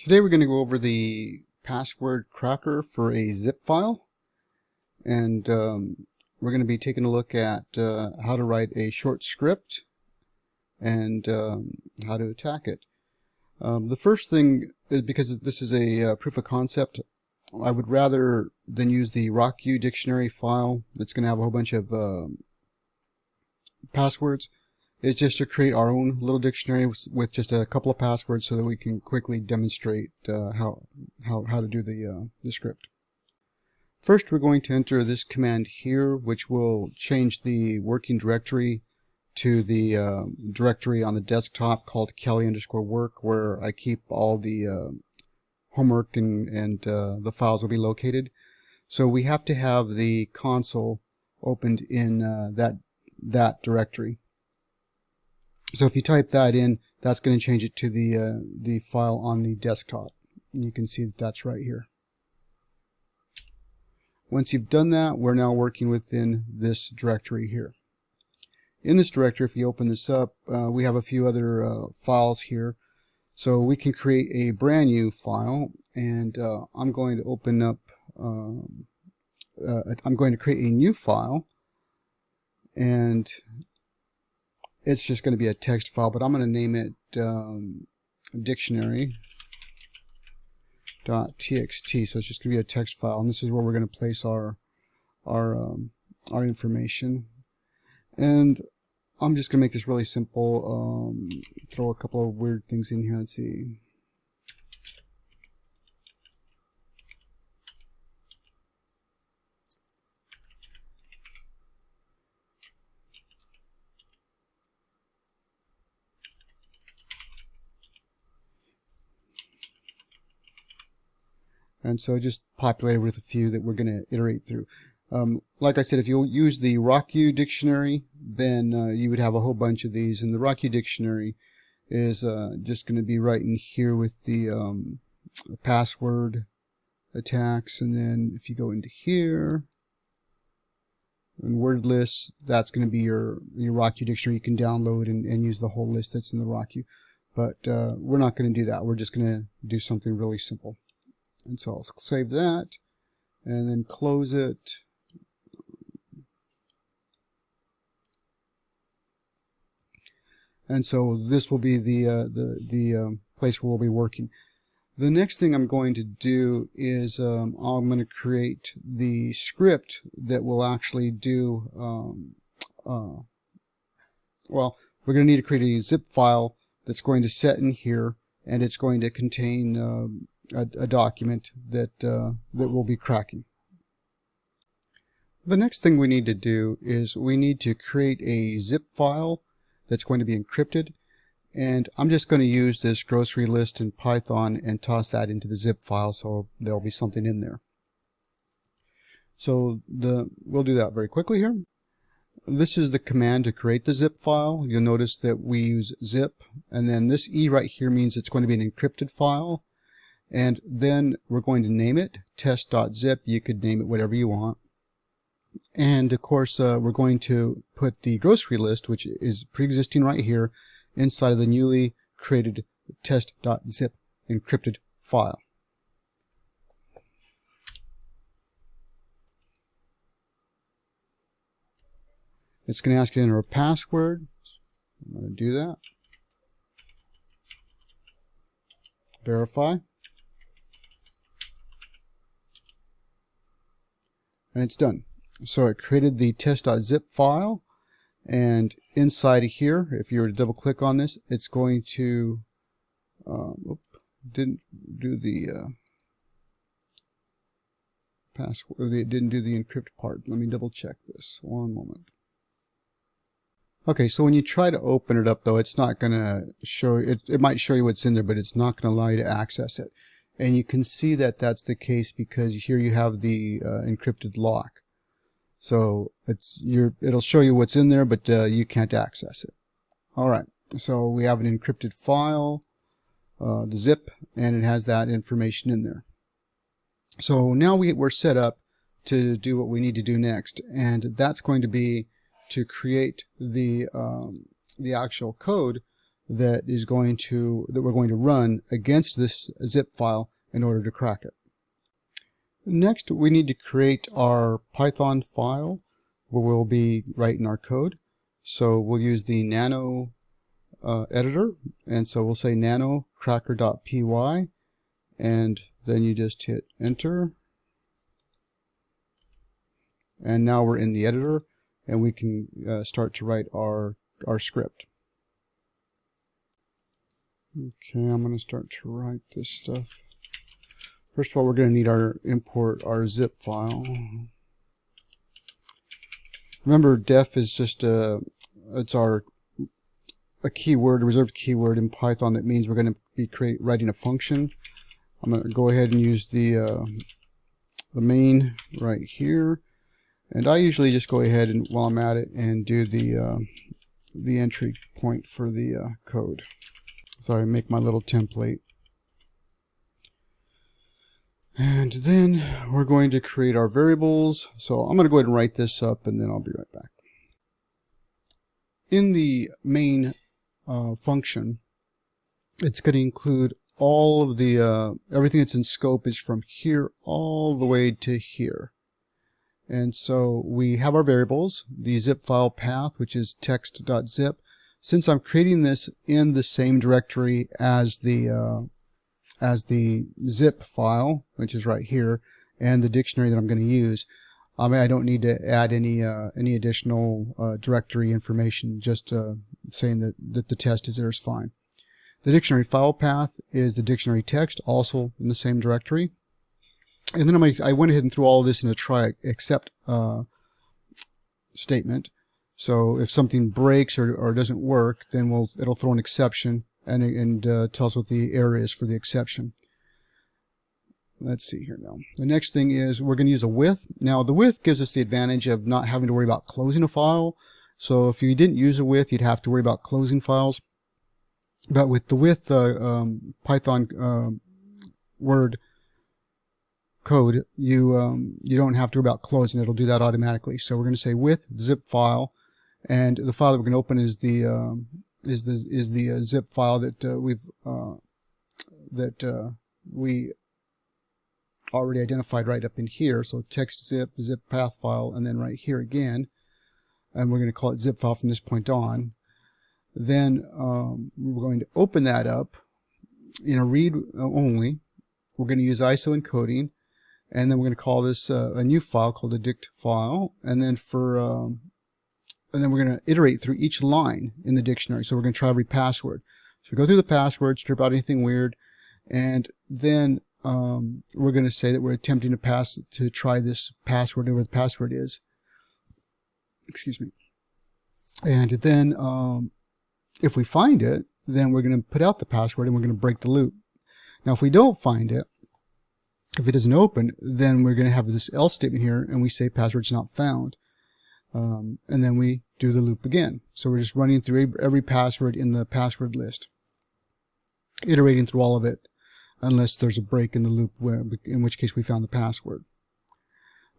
Today we're going to go over the password cracker for a zip file, and we're going to be taking a look at how to write a short script and how to attack it. The first thing is, because this is a proof of concept, I would rather than use the RockU dictionary file that's going to have a whole bunch of passwords, is just to create our own little dictionary with just a couple of passwords so that we can quickly demonstrate how to do the script. First, we're going to enter this command here, which will change the working directory to the directory on the desktop called Kelly_work, where I keep all the homework and the files will be located. So we have to have the console opened in that directory. So if you type that in, that's going to change it to the file on the desktop. And you can see that that's right here. Once you've done that, we're now working within this directory here. In this directory, if you open this up, we have a few other files here. So we can create a brand new file, and I'm going to open up, I'm going to create a new file, and it's just going to be a text file, but I'm going to name it dictionary.txt. So it's just going to be a text file, and this is where we're going to place our information. And I'm just going to make this really simple. Throw a couple of weird things in here. Let's see. And so just populate it with a few that we're going to iterate through. Like I said, if you use the RockU dictionary, then you would have a whole bunch of these. And the RockU dictionary is just going to be right in here with the password attacks. And then if you go into here, and word lists, that's going to be your RockU dictionary. You can download and use the whole list that's in the RockU. But we're not going to do that. We're just going to do something really simple. And so I'll save that and then close it. And so this will be the place where we'll be working. The next thing I'm going to do is I'm going to create the script that will actually do, well, we're going to need to create a zip file that's going to set in here, and it's going to contain a document that we'll be cracking. The next thing we need to do is we need to create a zip file that's going to be encrypted, and I'm just going to use this grocery list in Python and toss that into the zip file, so there'll be something in there. So we'll do that very quickly here. This is the command to create the zip file. You'll notice that we use zip, and then this E right here means it's going to be an encrypted file. And then we're going to name it test.zip. You could name it whatever you want. And of course, we're going to put the grocery list, which is pre-existing right here, inside of the newly created test.zip encrypted file. It's going to ask you to enter a password. I'm going to do that. Verify. And it's done. So it created the test.zip file, and inside here, if you were to double click on this, it's going to didn't do the password. It didn't do the encrypt part. Let me double check this. One moment. Okay, so when you try to open it up, though, it's not going to show it. It might show you what's in there, but it's not going to allow you to access it. And you can see that that's the case because here you have the encrypted lock. So it'll show you what's in there, but you can't access it. All right. So we have an encrypted file, the zip, and it has that information in there. So now we're set up to do what we need to do next, and that's going to be to create the actual code that we're going to run against this zip file in order to crack it. Next, we need to create our Python file where we'll be writing our code. So we'll use the nano editor, and so we'll say nano cracker.py, and then you just hit enter, and now we're in the editor and we can start to write our script. Okay, I'm going to start to write this stuff. First of all, we're going to need import our zip file. Remember, def is just a keyword, a reserved keyword in Python that means we're going to be writing a function. I'm going to go ahead and use the main right here, and I usually just go ahead and while I'm at it and do the entry point for the code. So I make my little template. And then we're going to create our variables. So I'm going to go ahead and write this up and then I'll be right back. In the main function, it's going to include all of the, everything that's in scope is from here all the way to here. And so we have our variables, the zip file path, which is text.zip. Since I'm creating this in the same directory as the zip file, which is right here, and the dictionary that I'm going to use, I don't need to add any additional directory information. Just saying that the test is there is fine. The dictionary file path is the dictionary text, also in the same directory. And then I went ahead and threw all of this in a try except statement. So if something breaks or doesn't work, then it'll throw an exception and tell us what the error is for the exception. Let's see here now. The next thing is we're going to use a with. Now the with gives us the advantage of not having to worry about closing a file. So if you didn't use a with, you'd have to worry about closing files. But with the with Python word code, you don't have to worry about closing. It'll do that automatically. So we're going to say with zip file, and the file that we're going to open is the zip file that we already identified right up in here. So text zip path file, and then right here again, and we're going to call it zip file from this point on. Then we're going to open that up in a read only. We're going to use ISO encoding, and then we're going to call this a new file called a dict file, and then and then we're going to iterate through each line in the dictionary. So we're going to try every password. So we go through the password, strip out anything weird, and then we're going to say that we're attempting to try this password, whatever the password is. Excuse me. And then if we find it, then we're going to put out the password and we're going to break the loop. Now if we don't find it, if it doesn't open, then we're going to have this else statement here, and we say password's not found. And then we do the loop again. So we're just running through every password in the password list, iterating through all of it, unless there's a break in the loop, in which case we found the password.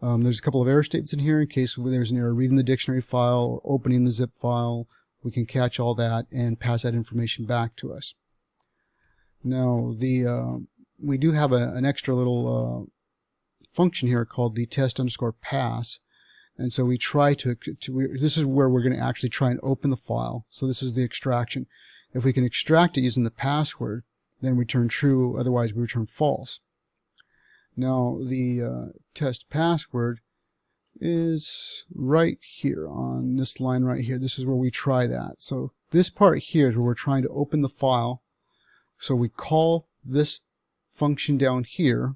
There's a couple of error statements in here in case there's an error reading the dictionary file or opening the zip file. We can catch all that and pass that information back to us. Now we do have an extra little function here called the test_pass. And so we try this is where we're going to actually try and open the file. So this is the extraction. If we can extract it using the password, then return true, otherwise we return false. Now the test password is right here on this line right here. This is where we try that. So this part here is where we're trying to open the file. So we call this function down here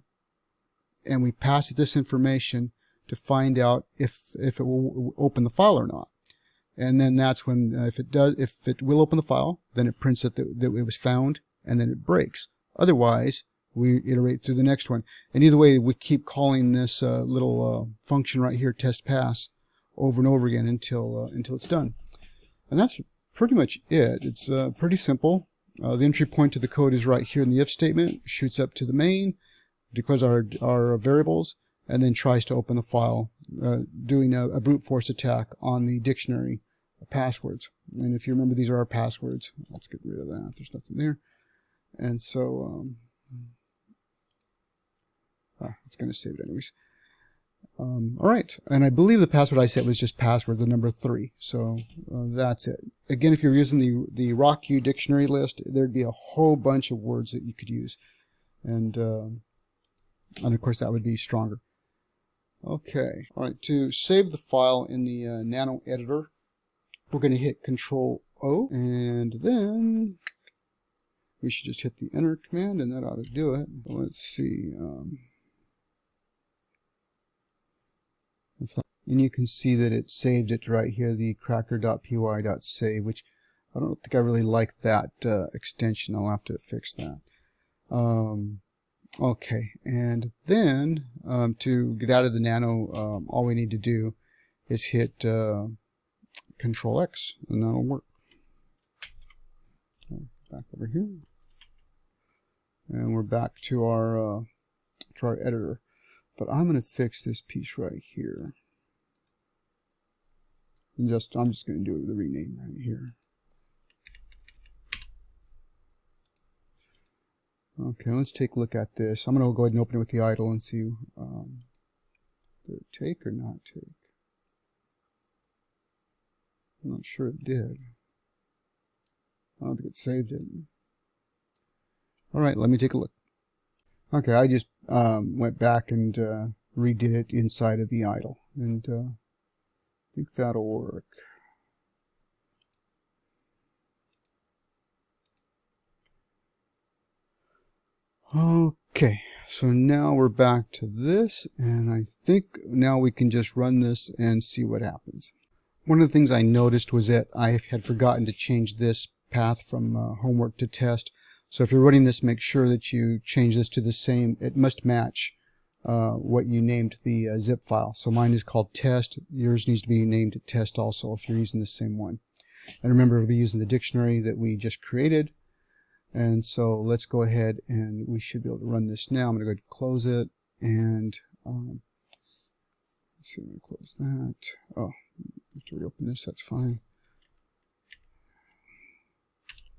and we pass it this information to find out if it will open the file or not. And then that's when if it will open the file, then it prints that it was found, and then it breaks. Otherwise, we iterate through the next one. And either way, we keep calling this little function right here, test pass, over and over again until it's done. And that's pretty much it. It's pretty simple. The entry point to the code is right here in the if statement. Shoots up to the main, declares our variables, and then tries to open the file, doing a brute force attack on the dictionary passwords. And if you remember, these are our passwords. Let's get rid of that. There's nothing there. And so it's going to save it anyways. All right, and I believe the password I set was just password, the number 3. So that's it. Again, if you're using the RockU dictionary list, there'd be a whole bunch of words that you could use, and of course that would be stronger. Okay, all right. To save the file in the Nano editor, we're going to hit Control O, and then we should just hit the Enter command, and that ought to do it. Let's see. And you can see that it saved it right here, the cracker.py.save, which I don't think I really like that extension. I'll have to fix that. Okay, and then to get out of the Nano, all we need to do is hit Control X, and that'll work. Back over here, and we're back to our editor. But I'm going to fix this piece right here. And I'm just going to do the rename right here. Okay, let's take a look at this. I'm going to go ahead and open it with the idle and see did it take or not take. I'm not sure it did. I don't think it saved it. All right, let me take a look. Okay, I just went back and redid it inside of the idle, and I think that'll work. Okay, so now we're back to this, and I think now we can just run this and see what happens. One of the things I noticed was that I had forgotten to change this path from homework to test. So if you're running this, make sure that you change this to the same. It must match what you named the zip file. So mine is called test. Yours needs to be named test also if you're using the same one. And remember, we'll be using the dictionary that we just created. And so let's go ahead and we should be able to run this now. I'm going to go ahead and close it. And let's see, I'm going to close that. Oh, I have to reopen this. That's fine.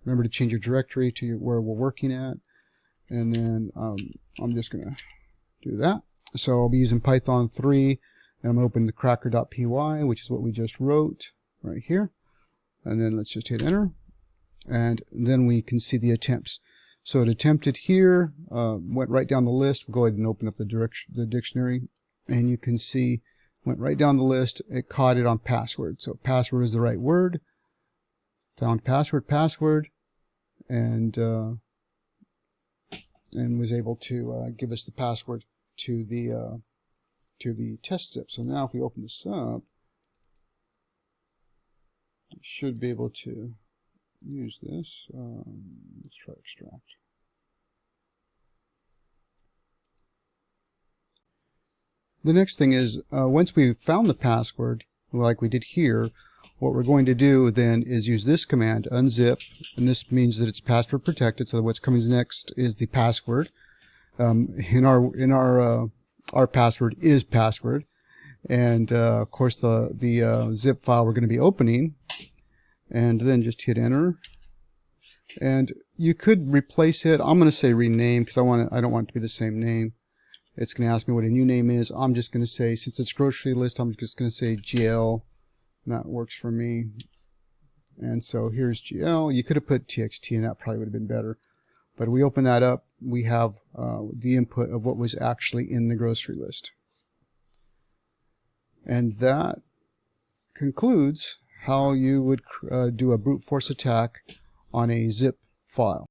Remember to change your directory to where we're working at, and then I'm just going to do that. So I'll be using Python 3, and I'm going to open the cracker.py, which is what we just wrote right here. And then let's just hit enter, and then we can see the attempts. So it attempted here, went right down the list. We'll go ahead and open up the dictionary, and you can see went right down the list. It caught it on password. So password is the right word. Found password, and was able to give us the password to the test zip. So now if we open this up, we should be able to use this. Let's try extract. The next thing is once we've found the password, like we did here, what we're going to do then is use this command, unzip, and this means that it's password protected. So what's coming next is the password. Our password is password, and of course the zip file we're going to be opening, and then just hit enter. And you could replace it. I'm going to say rename because I don't want it to be the same name. It's going to ask me what a new name is. I'm just going to say, since it's grocery list, I'm just going to say GL. That works for me. And so here's GL. You could have put TXT, and that probably would have been better. But we open that up, we have the input of what was actually in the grocery list. And that concludes how you would do a brute force attack on a zip file.